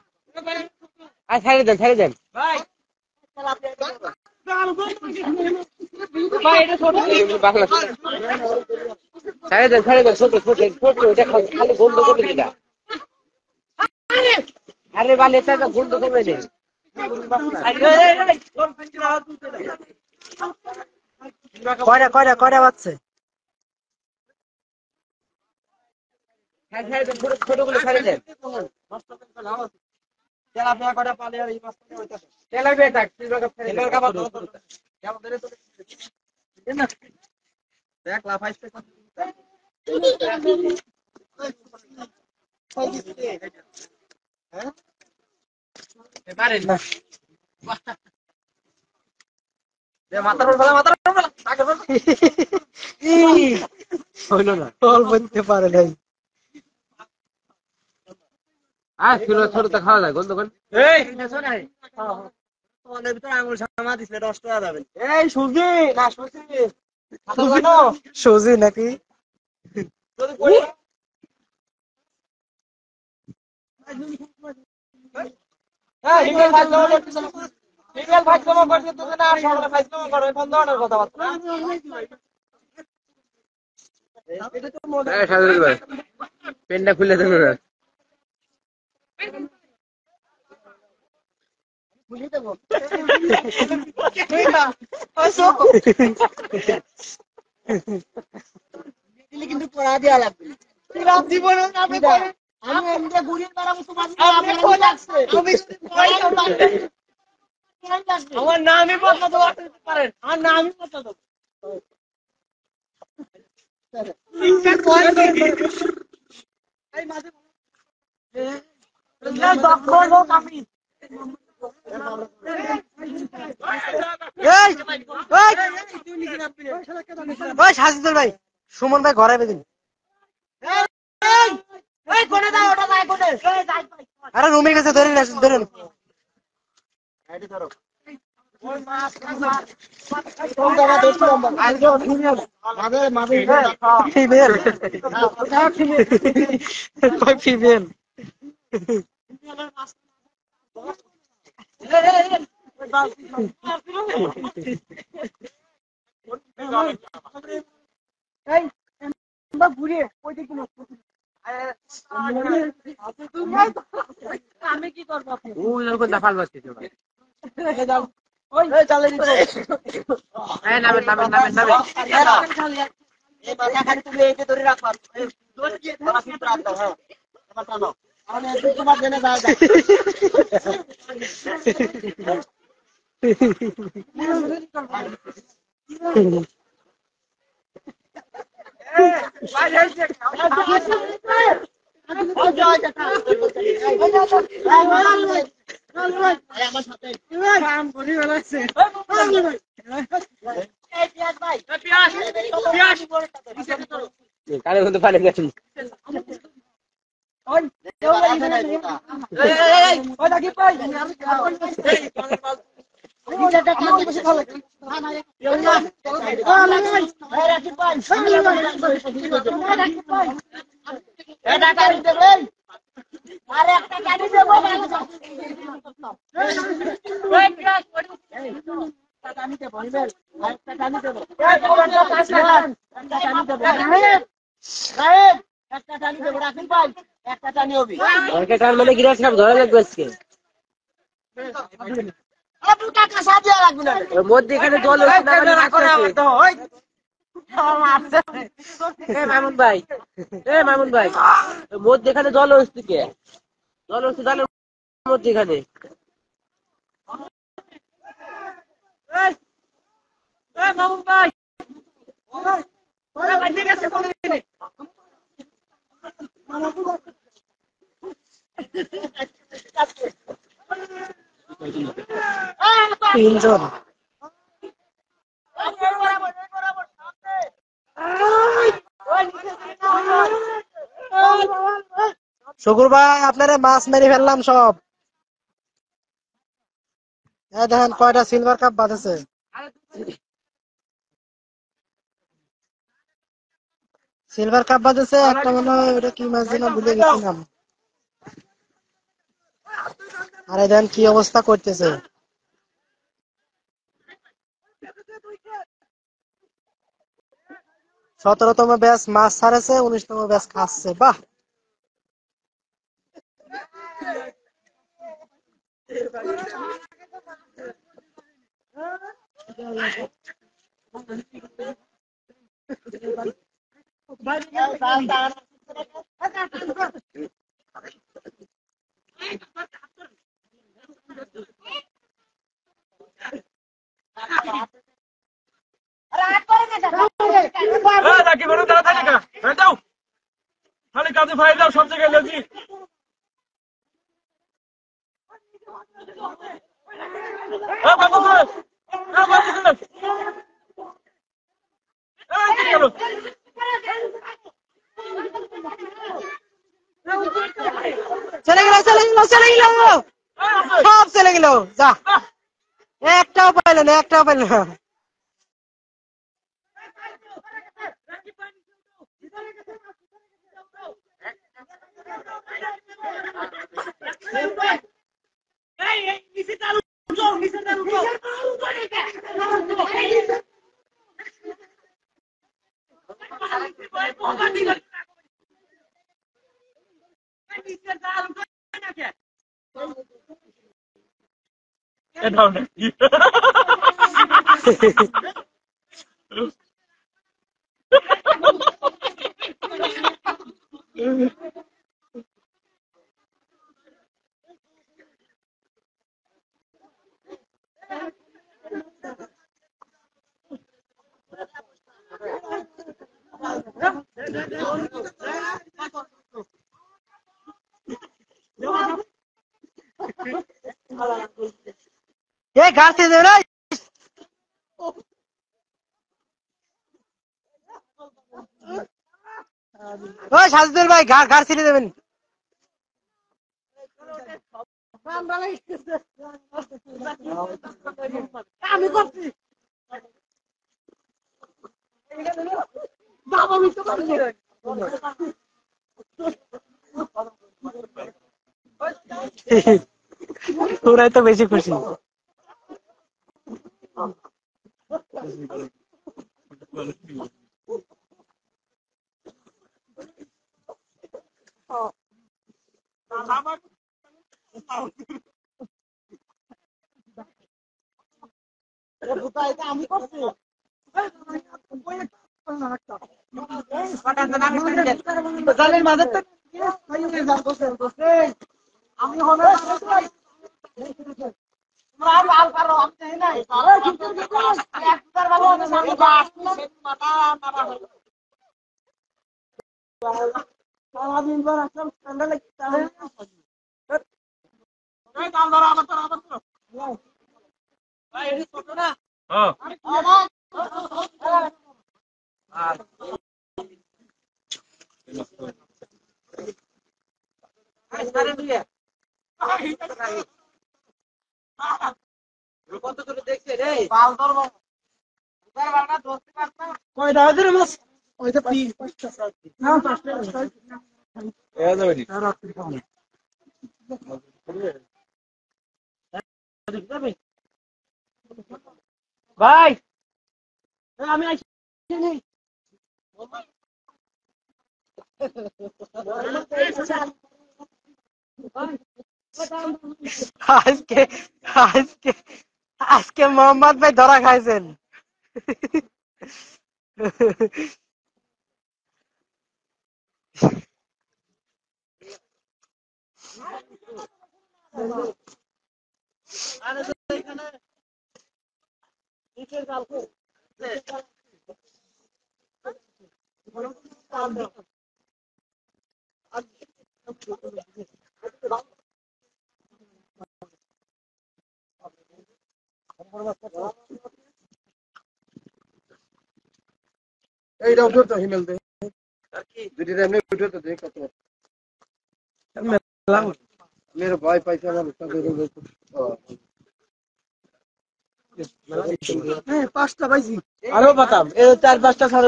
ছেড়ে দেন, ছেড়ে দেন। ছেড়ে দেন, ছেড়ে দেন। ছোট ছোট ছোট, এটা খালি বন্ধ করবে যেটা। আরে বাল, এটা বন্ধ করবে না। কয়টা কয়টা কয়টা বাচ্চা? ছোটগুলো ছেড়ে দেন। হইলো না, বলতে পারে নাই। ছোটটা খাওয়া যায়, গন্ধ করেন। আঙুল সামা দিচ্ছে নষ্ট হয়ে যাবে। সুজি নাকি? পেনটা খুলে দেবে। কিন্তু পড়া দেওয়া লাগবে। আমি এমনি ঘুরিয়ে বেড়াবো, তোমার আমার নামই বদলা দেবো পারেন, আমার নামই বদলা দেবো। সাজিদুল ভাই, সুমন ভাই ঘরে বেদিন। আরে রুমে গেছে, ধরেন ধরেন। ফিমেল আমি কি করবো? দাফাল বাজছে। তুমি এইটা ধরে রাখবা, তোমার জেনে কানে কিন্তু পানি গেছি অনেকে টান মানে গিরাজ খাম ধরা লাগবে আজকে ওর মধ্যে এখানে জল হচ্ছে না মামুন ভাই মামুন ভাই ওর মধ্যে এখানে জল হচ্ছে কে জল হচ্ছে জলের মধ্যে এখানে মামুন ভাই তিনজন শুকুর ভাই আপনারা মাছ মেরে ফেললাম সব। দেখেন কয়টা সিলভার কাপ বাঁধেছে। সিলভার কাপ বাঁধেছে একটা, মনে হয় ওটা কি মাছ যেন ভুলে গেছিলাম। আরে দেখেন কি অবস্থা করতেছে। 17তম ব্যাচ মাছ ছাড়েছে, 19তম ব্যাচ খাচ্ছে। বাহ, সব জায়গায় লেজি চলে গেল চলে গেল চলে গেল, সব চলে গেল। যা, একটাও পাইল না, একটাও পাইল না। গাছে দে রে, ও সাজদুল ভাই ঘাড় ছিঁড়ে দেবেন। আমি করছি তোরাই তো বেশি খুশি। আমি করছি জালের মাঝে আমি কয়টা ওদের মাছ ওইটা না পাঁচটা ভাই আমি আসিনি আজকে আজকে আজকে মোহাম্মদ ভাই ধরা খাইছেন। এইটা উঠো তো হিমেল দে দুটি এমনি উঠো তো দেখ কত मेरे भाई पैसा পাঁচটা পাইছি আরো বাতাম এ চার পাঁচটা ছাড়া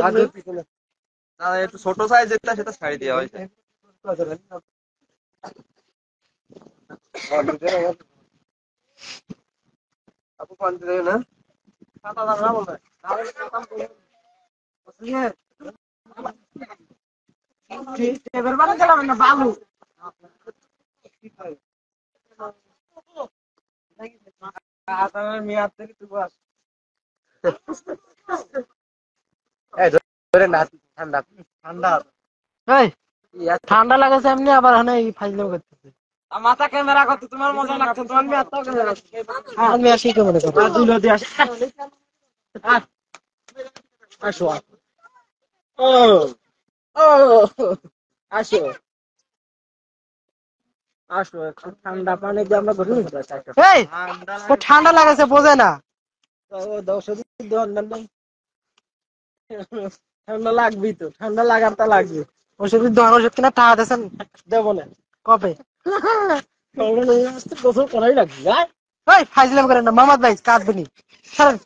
না একটু ছোট সাইজ যেটা সেটা ছাড়ি দেওয়া হয়েছে। আপু পান দেবে না কাটা দাও বল এবার মানে গেলাম না বালু মেয়াদ থেকে তুই বস ঠান্ডা ঠান্ডা এই ঠান্ডা লাগাছে এমনি আবার হানে ফাইজলাম করতেছে মাথা ক্যামেরা কত তোমার মজা লাগছে তোমার আমি এত ক্যামেরা আমি আসি ক্যামেরা কত দুই লদি আসি আসো ও ও আসো আসো একটু ঠান্ডা পানি দিয়ে আমরা ঘুরে এই ও ঠান্ডা লাগাছে বোঝে না ঠান্ডা লাগবেই তো ঠান্ডা লাগার তা লাগবে ওষুধ দোকান ওষুধ কিনা টাকা দিয়েছেন দেবো না কবে গোসল করাই লাগবে ভাই ফাইজলাম করেন না মামাদ ভাই কাঁদবে নি ছাড়েন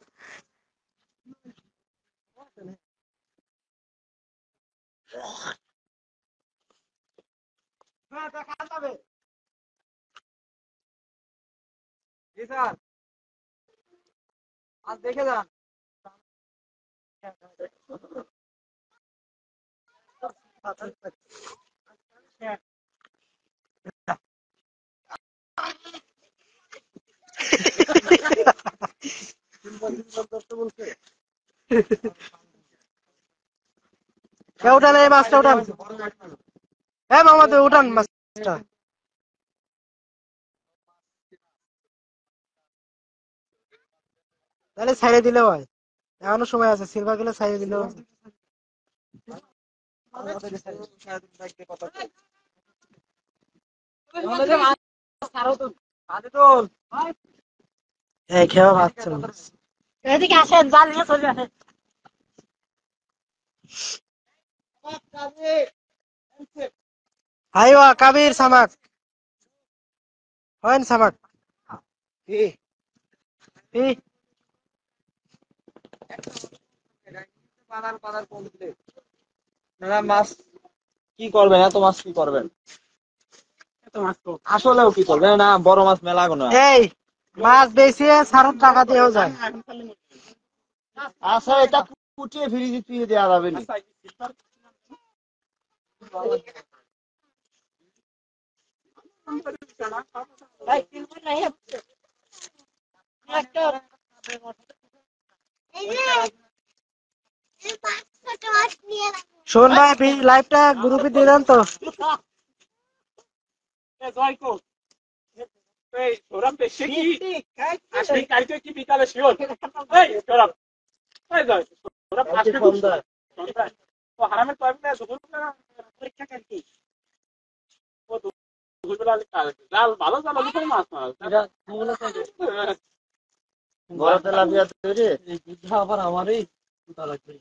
আজ দেখে যান উঠান এই মাছটা উঠান হ্যাঁ মামাদ ভাই উঠান মাছটা তাহলে ছাইড়ে দিলে হয় এখনো সময় আছে সিলভার গেলে ছাইড়ে দিলেও খেয়ে ভাবছে এদিকে আসেন জাল নিয়ে চলে আসেন আইওয়া কাবির সামাক হয় সামাক মাছ কি করবেন এত মাছ কি করবেন আসলেও কি করবেন না বড় মাছ মেলা কোনো এই মাছ বেশি সারত টাকা দিয়েও যায় আচ্ছা এটা কুটিয়ে ফ্রিজে তুই দেওয়া যাবে না শোন ভাই লাইভটা গ্রুপে দিয়ে দেন তো এই সৌরভ দেশে কি আজকে কালকে কি বিকালে শিওর এই সৌরভ এই যাও সৌরভ আজকে খুব সন্ধ্যায় ও হারামের কয়টা দুপুরবেলা পরীক্ষা কালকে ও দুপুরবেলা জাল ভালো জাল দুপুর মাছ মাছ এটা বলে থাকে বড় তেলাপিয়া তৈরি যুদ্ধ আবার আমারই কুতা লাগবে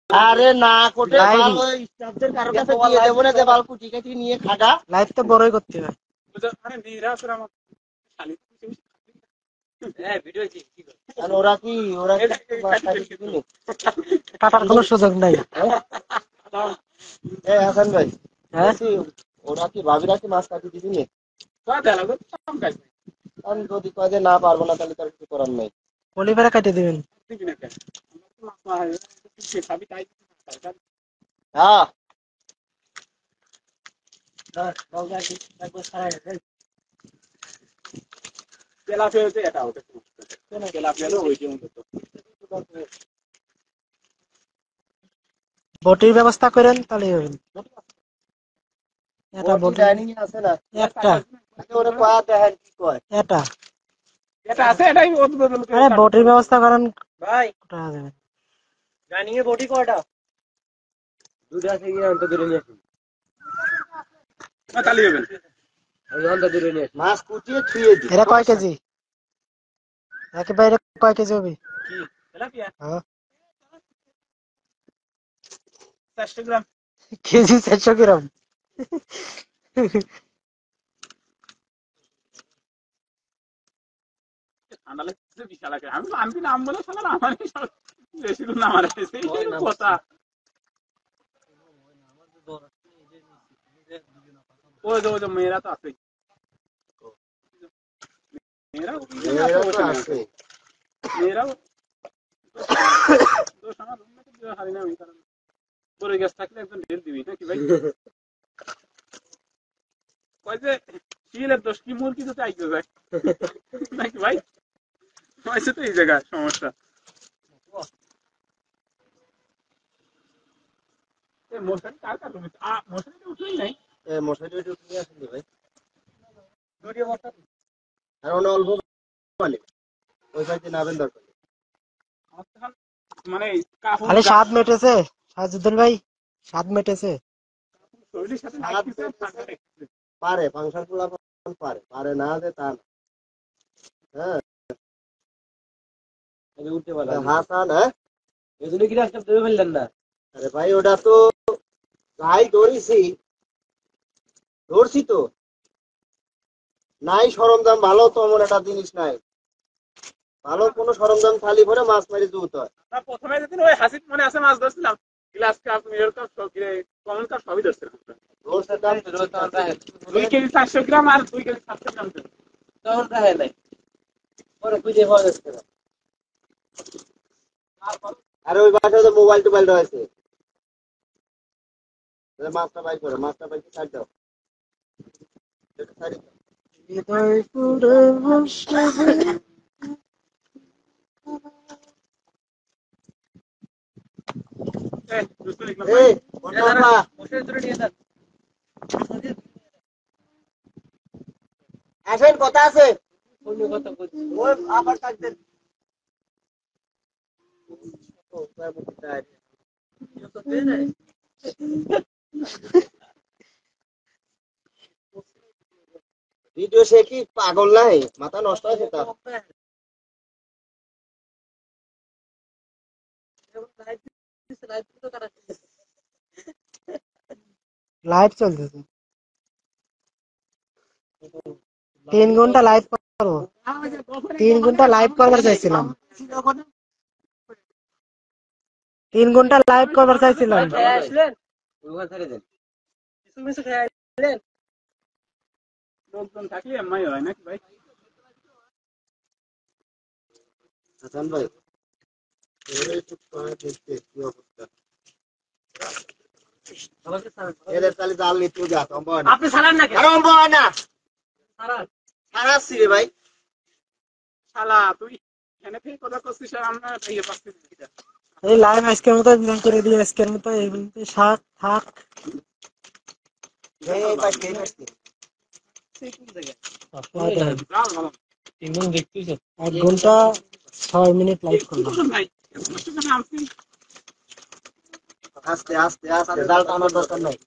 আরে না কোটে লাইভ। ভালো স্টাফদের কারো কাছে দিয়ে দেবো না যে বাল কুটি কাটি নিয়ে খাগা লাইভ তো বড়ই করতে হয়। আরে নিরা আসলে আমার খালি হ্যাঁ ভিডিও কি করে আর ওরা কি মাছ খাইতে দিবি? কাটার কোনো সুযোগ নাই। এই হাসান ভাই হ্যাঁ বলছি, ওরা কি ভাবিরা কি মাছ কাটি দিবি নি? আমি যদি কয় যে না পারবো না তাহলে তার কিছু করার নাই। পলিভারে কাটিয়ে দিবেন। হ্যাঁ বটির ব্যবস্থা করেন তাহলে হবে। এটা বটি বটি ডাইনিং আছে না? একটা আগে ওরা কয়া দেখেন কি কয়। এটা এটা আছে এটাই আরে বটির ব্যবস্থা করেন ভাই ওটা দেবেন। ডাইনিং এ বডি কয়টা দুটো আছে কি অন্ত দূরে নিয়ে আসি তালি হবেন আমি অন্ত দূরে নিয়ে আসি মাছ কুটিয়ে ছুঁয়ে দি। এরা কয় কেজি? একেবারে কয় কেজি হবে? কি তেলাপিয়া হ্যাঁ 400 গ্রাম কেজি 400 গ্রাম। ঠান্ডা লাগছে বিশাল আকারে আমি নাম বলে শালা আমার বেশি দূর না মারে সেই কথা ওই যে মেয়েরা তো আছে মেয়েরা এরা তো আছে। মেয়েরাও তো আমার হারি না কারণ পরে গ্যাস থাকলে একজন ঢেল দিবি নাকি ভাই কয় যে শিলের দোষ কি মূল কিছু চাইতে যায় নাকি ভাই হয়েছে তো এই জায়গায় সমস্যা মশারি কার কার রুমে মশারিটা উঠেই নাই এ মশারি টশারি উঠিয়ে আসেন ভাই। দুটো বস্তা আর অন্য অল্প পানি ওই সাইডে নাবেন দরকার নেই। মানে কাপড় খালি স্বাদ মেটেছে সাজুদ্দিন ভাই, স্বাদ মেটেছে। শরীরের সাথে স্বাদ লাগতেছে, মেটেছে। ঠান্ডা লাগতেছে। পারে ফাংশন গুলা পারে পারে না যে তা না। হ্যাঁ আমি উঠতে পারলাম হাসান হ্যাঁ এই জন্য কি রাস্তা ধরে ফেললেন না আরে ভাই ওটা তো যাই ধরছি তো নাই সরঞ্জাম ভালো তো এমন একটা জিনিস নাই ভালো কোনো সরঞ্জাম খালি ভরে মাছ মারি জুত হয় আমরা প্রথমে যেদিন ওই হাসির মনে আছে মাছ ধরছিলাম glass cup mirror cup common cup সবই ধরছিলাম ধরছে দাম 2 কেজি 400 গ্রাম আর 2 কেজি 700 গ্রাম ছিল। তখন রাহে নাই পরে খুঁজে পাওয়া যাচ্ছে না আর ওই বাসায় তো মোবাইল টোবাইল রয়েছে মাছটা বাই করে মাছটা বাই ছাড় দাও এটা ছাড়ি দাও। হৃদয় পুরে বসে এই দুটো লিখলাম এই বন্ধুরা মশারি ধরে নিয়ে যান আসেন কথা আছে অন্য কথা বলছি ওই আবার থাকতেন ভিডিও সে কি পাগল নাই মাথা নষ্ট হয়েছে তার লাইভ চলতেছে, 3 ঘন্টা লাইভ করবো, 3 ঘন্টা লাইভ করবার চাইছিলাম, 3 ঘন্টা লাইভ করবার চাইছিলাম। আসলেন ওখান ছেড়ে দেন কিছু কিছু খেয়ে আসলেন লোকজন থাকলে এমআই হয় নাকি ভাই হাসান ভাই এই তো পায় দেখতে কি অবস্থা এদের তাহলে জাল নিতে যা সম্ভব না আপনি ছাড়ান না কেন আরে সম্ভব না ছাড়ান সারাচ্ছি রে ভাই শালা তুই এখানে থেকে কথা করছিস আর আমরা ইয়ে পাচ্ছি না। এই লাইভ আজকের মতো বিদায় করে দিই, আজকের মতো এই পর্যন্ত। থাক এই পাইছি 1 ঘন্টা 6 মিনিট লাইভ করলাম। আস্তে আস্তে আস্তে জাল টানার দরকার নাই।